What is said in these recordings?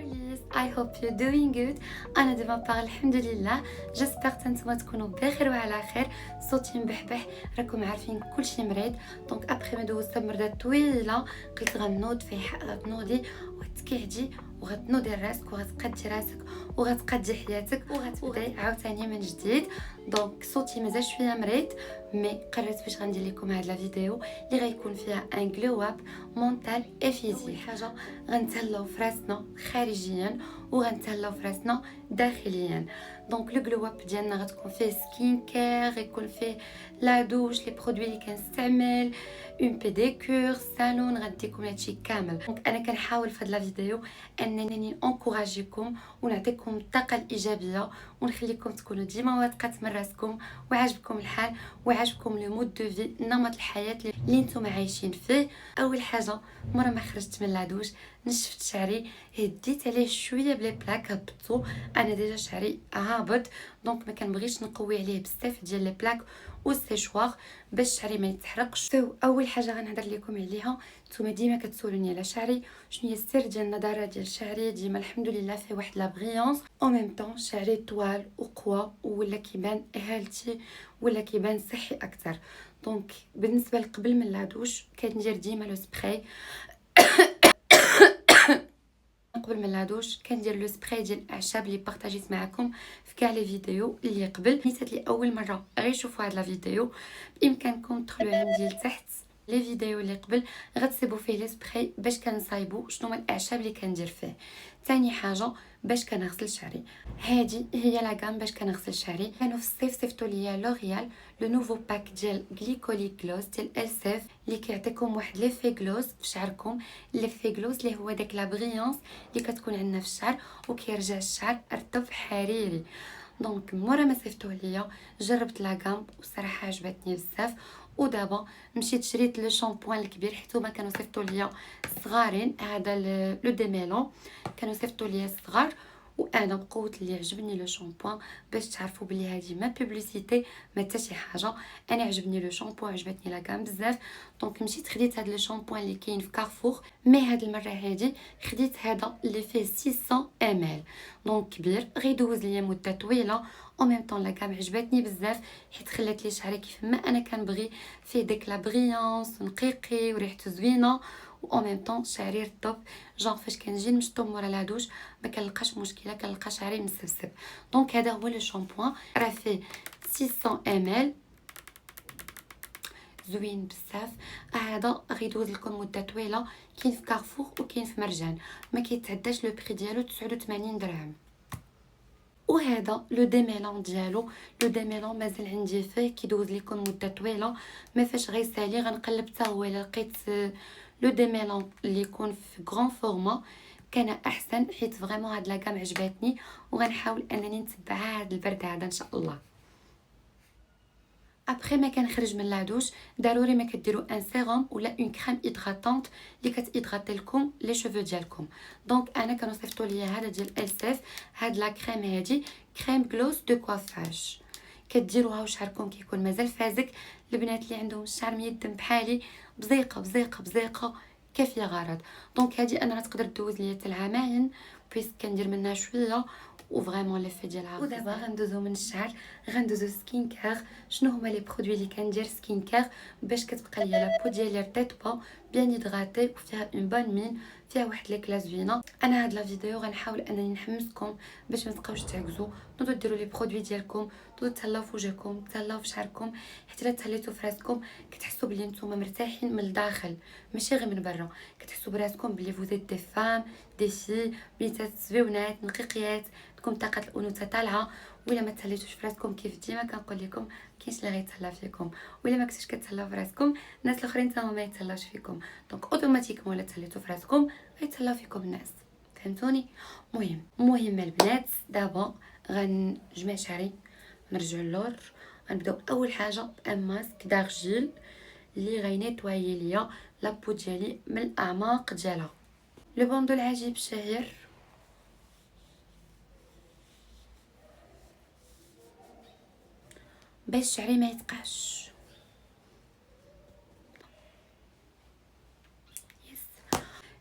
girlies, I hope you're doing good. انا ديما باغ الحمد لله. جيسبر نتوما تكونوا بخير وعلى خير. صوتي مبحبح، راكم عارفين كلشي مريض. دونك ابخي ما دوزت مرضى طويله قلت غنوض في حق غتنوضي وتكعدي وغتنوضي راسك وغتقدي راسك وغتقدي حياتك وغتبداي عاوتاني من جديد. دونك صوتي مازال شويه مريض، مي قررت باش غندير لكم هاد لا فيديو اللي غيكون فيها ان جلو اب مونتال اي فيزيك. حاجه غنتهلاو فراسنا خارجيا وغنتهلاو فراسنا داخليا. دونك لو جلو اب ديالنا غتكون فيه سكين كير، غيكون فيه لا دوش، لي برودوي اللي كنستعمل، اون بيديكور، صالون، غنديكم هادشي كامل. دونك انا كنحاول في هاد لا فيديو انني انكوراجيكم ونعطيكم الطاقه الايجابيه ونخليكم تكونوا ديما واثقات من راسكم وعاجبكم الحال وعاجبكم لو مود دو في، نمط الحياه اللي نتوما عايشين فيه. اول حاجه مره ما خرجت من لادوش نشفت شعري، هديت عليه شويه بلي بلاك هبطو. انا ديجا شعري هابط، دونك ما كنبغيش نقوي عليه بزاف ديال لي بلاك والسيشوار باش شعري ما يتحرقش. اول حاجه غنهضر لكم عليها، نتوما ديما كتسولوني على شعري شنو هي السر ديال النضاره ديال شعري. ديما الحمد لله فيه واحد لا بريونس او ميم طون، شعري طوال وقوى ولا كيبان هالتي ولا كيبان صحي اكثر. دونك بالنسبه لقبل من لادوش كندير ديما لو سبراي. قبل من لادوش كندير لو سبراي ديال الاعشاب اللي بارطاجيت معكم في كاع لي فيديو اللي قبل. نيتات لي اول مره غير شوفوا هاد لا فيديو بامكانكم تدخلوا عندي لتحت لي فيديو اللي قبل غتصيبوا فيه لي سبراي باش كنصايبوا شنو هما الاعشاب اللي كندير فيه. ثاني حاجه باش كنغسل شعري، هذه هي لا غام باش كنغسل شعري. كانوا في الصيف صيفطوا ليا لوريال لو نوفو باك ديال غليكوليك جلوس ديال اسف اللي كيعطيكم واحد ليفي جلوس في شعركم. ليفي جلوس اللي هو داك لا بريونس اللي كتكون عندنا في الشعر وكيرجع الشعر رطب حريري. دونك مورا ما صيفطوه ليا جربت لا غام وصراحه عجبتني بزاف. ودابا مشيت شريت لو شامبوان الكبير حيت هما كانوا صيفطوا ليا صغارين. هذا لو ديميلون كانوا صيفطوا ليا الصغار، وانا بقوت اللي عجبني لو شامبوان باش تعرفوا بلي هذه ما بوبليسيتي ما حتى شي حاجه. انا عجبني لو شامبوان، عجبتني لا غام بزاف. دونك مشيت خديت هذا لو شامبوان اللي كاين في كارفور، مي هاد المره هذه خديت هذا اللي فيه 600 ام. دونك كبير غيدوز ليا مده طويله. او ميم طون لا غام عجبتني بزاف حيت خلات لي شعري كيف ما انا كنبغي، فيه ديك لا بريونس نقيقي وريحته زوينه. او ميم طون شعري رطب، جون فاش كنجي نشطب مورا لا دوش ما كنلقاش مشكله، كنلقى شعري مسبسب. دونك هذا هو لو شامبوان راه فيه 600 ام، زوين بزاف. هذا غيدوز لكم مده طويله، كاين في كارفور وكاين في مرجان، ما كيتعداش لو بري ديالو 89 درهم. وهذا لو ديميلون ديالو، لو ديميلون مازال عندي فيه كيدوز لكم مده طويله. ما فاش غيسالي غنقلب حتى هو الا لقيت لو ديميلون اللي يكون في غران فورما كان احسن، حيت فريمون هاد لا غام عجبتني وغنحاول انني نتبعها هاد البرد هذا ان شاء الله. ابري ما كنخرج من لادوش ضروري ما كديروا ان سيروم ولا اون كريم هيدراتونط اللي كتهيدراتي لكم لي شوفو ديالكم. دونك انا كانوا صيفطوا ليا هذا ديال اسف، هاد لا كريم هادي كريم جلوس دو كوافاج، كديروها وشعركم كيكون مازال فازك. البنات اللي عندهم الشعر ميدم بحالي بزيقه بزيقه بزيقه كافيه غرض. دونك هادي انا تقدر دوز ليا حتى العامين بيس كندير منها شويه وفريمون ليفي ديالها. ودابا غندوزو من الشعر غندوزو سكين كير. شنو هما لي برودوي اللي كندير سكين كير باش كتبقى ليا لا بو ديالي رطيبه بيان هيدراتي وفيها اون بون مين، فيها واحد ليكلا زوينه. انا هاد لا فيديو غنحاول انني نحمسكم باش ما تبقاوش تعكزوا، نوضوا ديروا لي برودوي ديالكم، نوضوا تهلاو في وجهكم، تهلاو في شعركم، حتى الا تهليتوا في راسكم كتحسوا بلي نتوما مرتاحين من الداخل ماشي غير من برا. كتحسوا براسكم بلي فوزيت دي فام دي في بنيتات زويونات نقيقيات، تكون طاقه الانوثه طالعه. ولا ما تهليتوش في راسكم كيف ديما كنقول لكم كاينش اللي غيتهلا فيكم، ولا ما كنتوش كتهلاو في راسكم الناس الاخرين حتى ما يتهلاوش فيكم. دونك اوتوماتيكمون الا تهليتو في راسكم غيتهلاو فيكم الناس، فهمتوني؟ مهم البنات دابا غنجمع شعري نرجع اللور. غنبداو اول حاجه بان ماسك دارجيل اللي غينيطوايي ليا لابو ديالي من الاعماق ديالها. لو بوندو العجيب الشهير باش شعري ما يتقعش.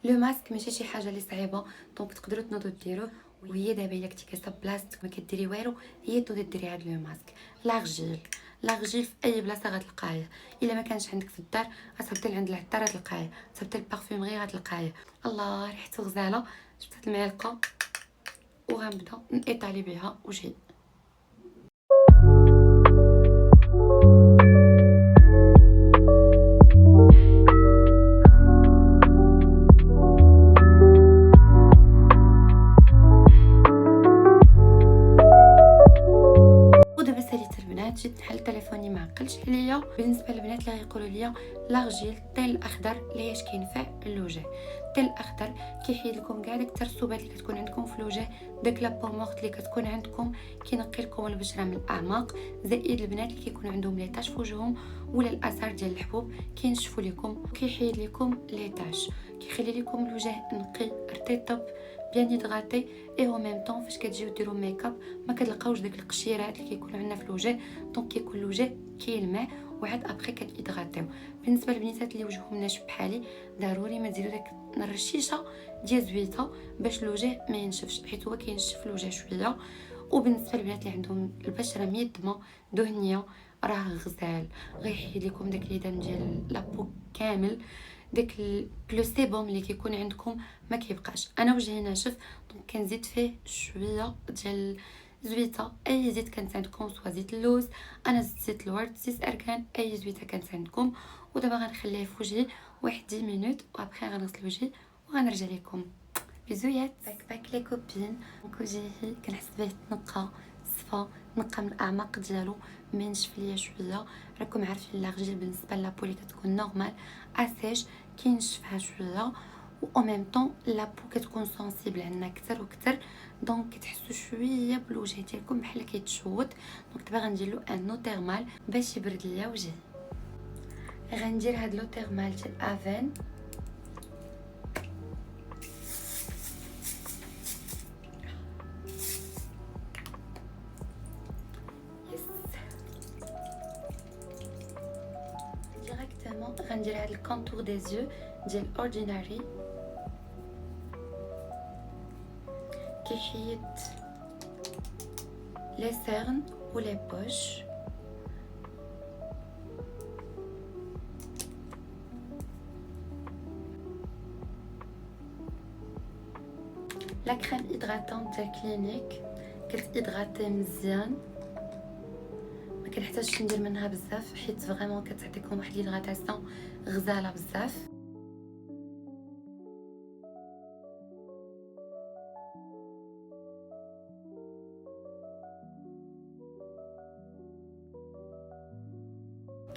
لو ماسك ماشي شي حاجه اللي صعيبه، دونك تقدروا تنوضوا ديروه. وهي دابا الا كنتي كتصب بلاصتك ما كديري والو، هي تنوضي ديري هاد لو ماسك. لاغجيل، لاغجيل في اي بلاصه غتلقايه. الا ما كانش عندك في الدار غتهبطي لعند العطار غتلقايه، تهبطي للبارفومري غتلقايه. الله ريحته غزاله. جبت هاد المعلقه وغنبدا نيطالي بها وجهي. ودابا ساليت البنات، جيت نحل تليفوني ما عقلش عليا. بالنسبه للبنات اللي غيقولوا لي لاغجيل الطين الاخضر ليش كينفع للوجه. الطين الاخضر كيحيد لكم كاع ديك الترسبات اللي كتكون عندكم في الوجه، داك لابو مورت اللي كتكون عندكم، كينقي لكم البشره من الاعماق. زائد البنات اللي كيكون عندهم لي طاش في وجههم ولا الاثار ديال الحبوب كينشفوا لكم وكيحيد لكم لي طاش، كيخلي لكم الوجه نقي رطيب بيان هيدغاتي. اي او ميم طون فاش كتجيو ديروا ميكاب ما كتلقاوش داك القشيرات اللي كيكونوا عندنا في الوجه، دونك كيكون الوجه كيلمع وعاد ابخي كتهيدغاتيو. بالنسبه للبنيتات اللي وجههم ناشف بحالي، ضروري ما ديروا داك الرشيشه ديال زويته باش الوجه ما ينشفش، حيت هو كينشف الوجه شويه. وبالنسبه للبنات اللي عندهم البشره ميدمه دهنيه، راه غزال غيحيد لكم داك اليدان ديال لابو كامل، داك لو سيبوم اللي كيكون عندكم ما كيبقاش. انا وجهي ناشف دونك كنزيد فيه شويه ديال زويته، اي زيت كانت عندكم، سوا زيت اللوز، انا زدت زيت الورد، زيت اركان، اي زويته كانت عندكم. ودابا غنخليه في وجهي واحد 10 مينوت وابخي غنغسل وجهي وغنرجع لكم. بيزويات. باك لي كوبين. دونك وجهي كنحس به تنقى صفا، نقى من الاعماق ديالو، ما نشف ليا شويه. راكم عارفين لاغجيل بالنسبه لابو اللي كتكون نورمال اسيج كينشفها شويه، و او ميم طون لابو كتكون سونسيبل عندنا اكثر وكثر، دونك كتحسوا شويه بالوجه ديالكم بحال كيتشوط. دونك دابا غندير له ان نو تيرمال باش يبرد ليا وجهي. غندير هاد لو تيرمال ديال افين. ديريكتومون غندير هاد الكونتور دي زيو ديال اورديناري، كيحيد لي سيرن و لي بوش. لا كريم هيدراتونت ديال كلينيك كتهيدراتي مزيان، ما كنحتاجش ندير منها بزاف حيت فريمون كتعطيكم واحد ليدراتاسيون غزاله بزاف.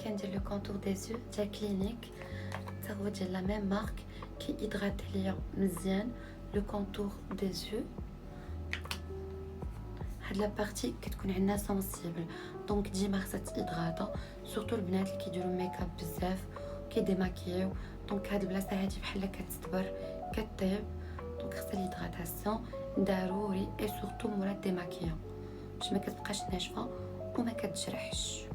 كندير لو كونتور دي زيو ديال كلينيك، حتى هو ديال لا ميم مارك، كيهيدراتي ليا مزيان لو كونتور دي زيو. هاد لا بارتي كتكون عندنا سونسيبل، دونك ديما خصها تهيدراطا، سورتو البنات اللي كيديروا ميكاب بزاف كيديماكيو، دونك هاد البلاصه هادي بحال كتدبر كطيب، دونك خصها الهيدراتاسيون ضروري، اي سورتو مورا ديماكيون باش ما كتبقاش ناشفه وما كتجرحش.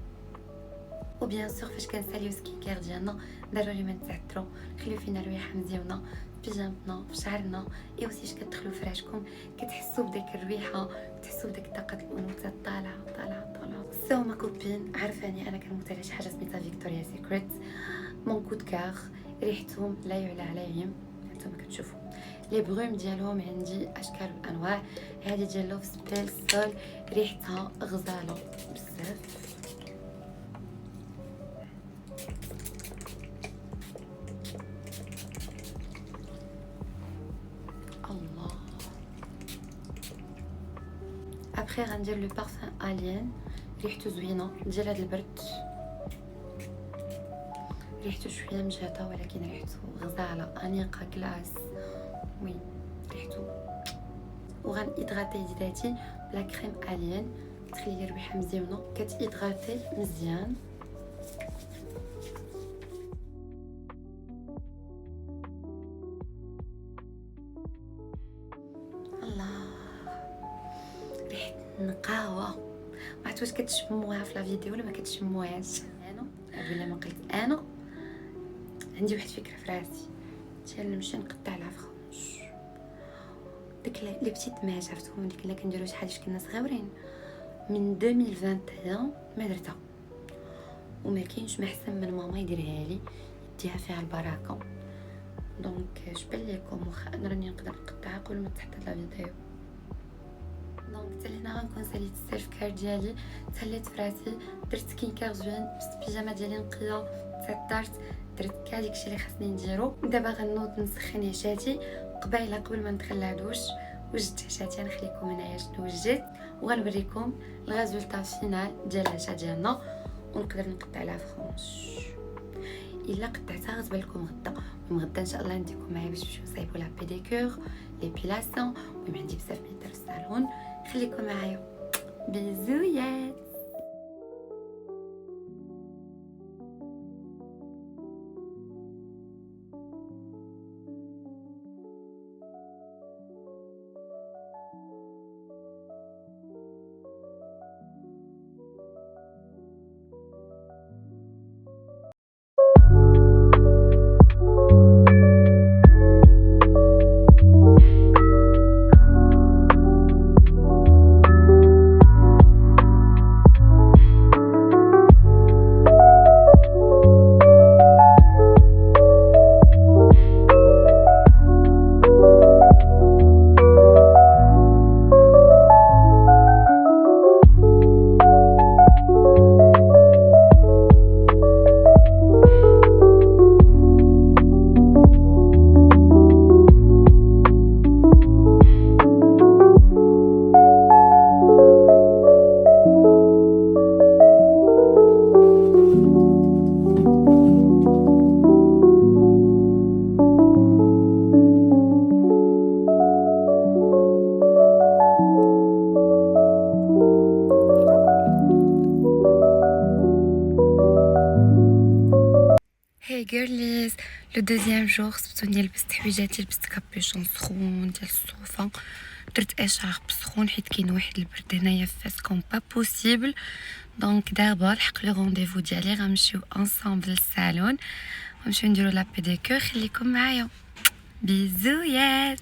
وبيان سور فاش كنساليو سكين كير ديالنا ضروري ما نتعثروا، نخليو فينا ريحه مزيونه في بيجامتنا في شعرنا. اي وسيش كتدخلوا فراشكم كتحسوا بداك الريحه، كتحسوا بداك طاقه الانوثه طالعه. سو ما كوبين عارفاني انا كنموت على شي حاجه سميتها فيكتوريا سيكريت، مون كود كار، ريحتهم لا يعلى عليهم. نتوما كتشوفوا لي بروم ديالهم عندي اشكال وانواع. هذه ديال لوف سبيل سول ريحتها غزاله بزاف. الله. ابخي غندير لو بارفان الين، ريحته زوينه ديال هذا البرد، ريحته شويه مجهده ولكن ريحته غزاله انيقه كلاس. وي ريحته. وغنهيدراتي يداتي بلا كريم الين، تخلي الريحه مزيانه، كتهيدراتي مزيان. الله ريحه النقاوه، ما عرفت واش كتشموها في لا فيديو ولا ما كتشموهاش. انا بلا ما قلت انا عندي واحد الفكره في راسي، ديال نمشي نقطع العفخونش. ديك لي بتيت ماج عرفتهم، ديك اللي كنديرو شحال فاش كنا صغيورين من 2021 ما درتها، وما كاينش ما احسن من ماما يديرها لي، يديها فيها البركه. دونك جبل لكم واخا انا راني نقدر نقطعها قبل ما تحط لا فيديو. دونك حتى هنا غنكون ساليت السيلف كار ديالي، تهليت فراسي، درت سكين كار زوين، لبست البيجامه ديالي نقيه، تعطرت، درت كاع داكشي اللي خاصني نديرو. دابا غنوض نسخن عشاتي قبل ما ندخل للدوش. وجدت عشاتي نخليكم هنايا شنو وجدت، وغنوريكم الريزولطا فينال ديال العشاء ديالنا، ونقدر نقطع العفخونش. الا قطعتها غتبان لكم غدا. غدا ان شاء الله نديكم معايا باش نمشيو نصايبوا لا بيديكور ليبيلاسيون. المهم عندي بزاف من يدير الصالون، خليكم معايا. بيزويات. girlies لو دوزيام جور صبتوني لبست حويجاتي، لبست كابيشون سخون ديال الصوفه، درت اشارب سخون حيت كاين واحد البرد هنايا في فاس كوم با بوسيبل. دونك دابا لحق لو رونديفو ديالي غنمشيو انصامبل للصالون، غنمشيو نديرو لا بيديكور. خليكم معايا. بيزويات.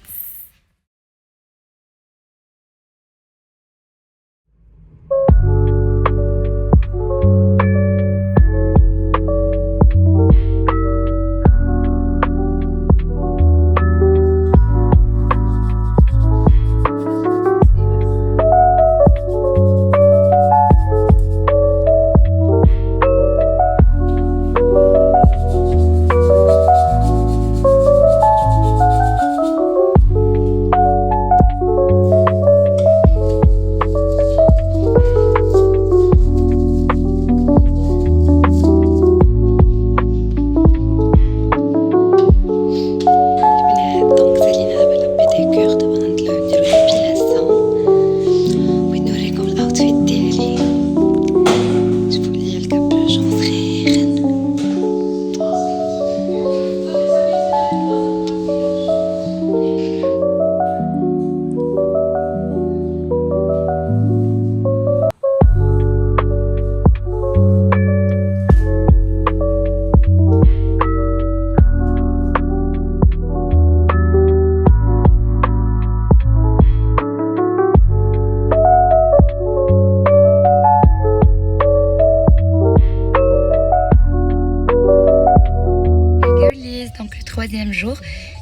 troisième jour.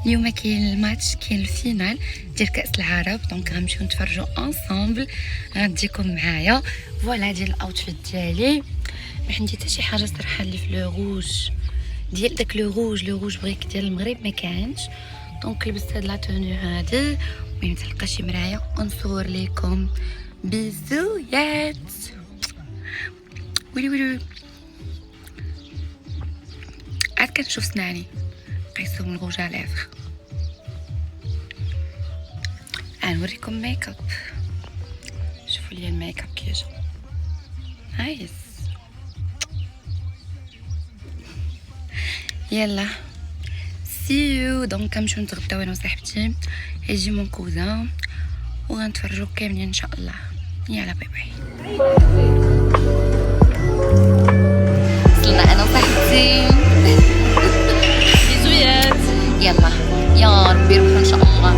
اليوم كاين الماتش، كاين الفينال ديال كاس العرب، دونك غنمشيو نتفرجوا انصامبل. غنديكم معايا. فوالا ديال الاوتفيت ديالي، ما عندي حتى شي حاجه صراحه اللي في لو روج ديال داك لو روج بريك ديال المغرب ما كانش، دونك لبست هاد لا توني هادي. المهم تلقى شي مرايه ونصور لكم. بيزويات. ويلي عاد كنشوف سناني قيسهم الغوج على العفخ. نوريكم ميك اب. شوفوا لي الميك اب كي جا نايس. يلا سيو. دونك كنمشيو نتغداو انا وصاحبتي، يجي مون كوزان وغنتفرجوا كاملين ان شاء الله. يلا باي باي. وصلنا انا وصاحبتي. بيزويات. يلا يا ربي يربحوا ان شاء الله.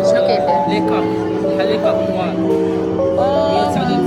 شنو كيدير؟ لي كارت بحال لي كارت نوار 199.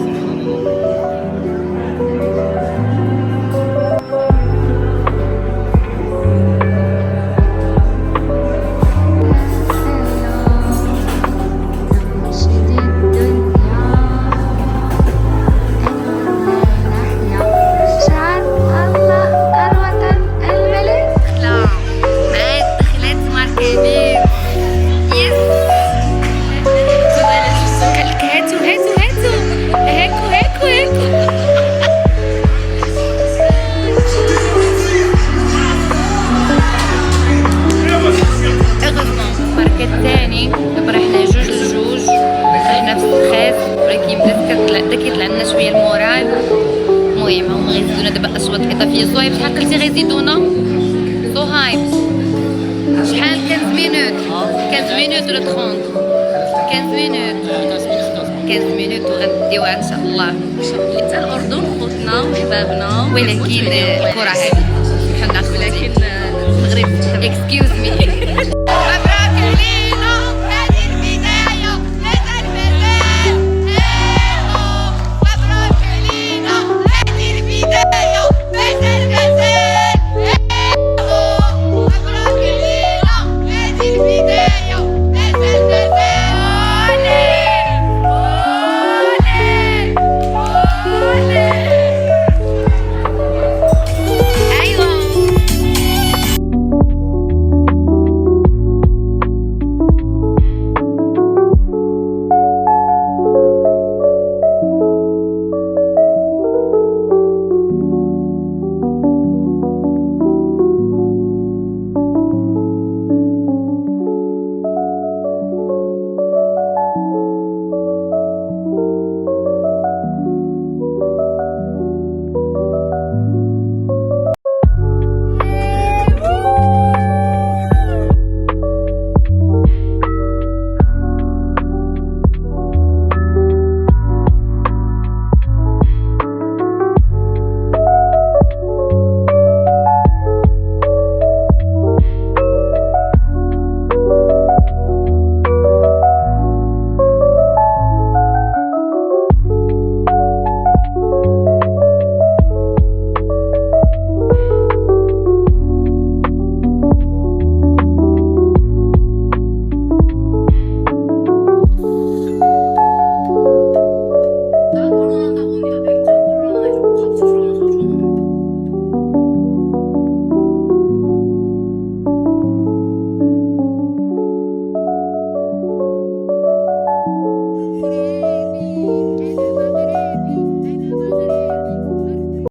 الثاني دابا رحنا جوج لجوج، رحنا في السخاس ولكن بدات كيطلع لنا شويه المورال. المهم هما غيزيدونا دابا اشواط اضافيه. صهيب شحال قلتي غيزيدونا؟ صهيب شحال؟ 15 مينوت 15 مينوت ولا 30؟ 15 مينوت 15 مينوت وغنديوها ان شاء الله. حتى الاردن خوتنا وحبابنا، ولكن الكره هذه بحال ناخذ، ولكن المغرب اكسكيوز مي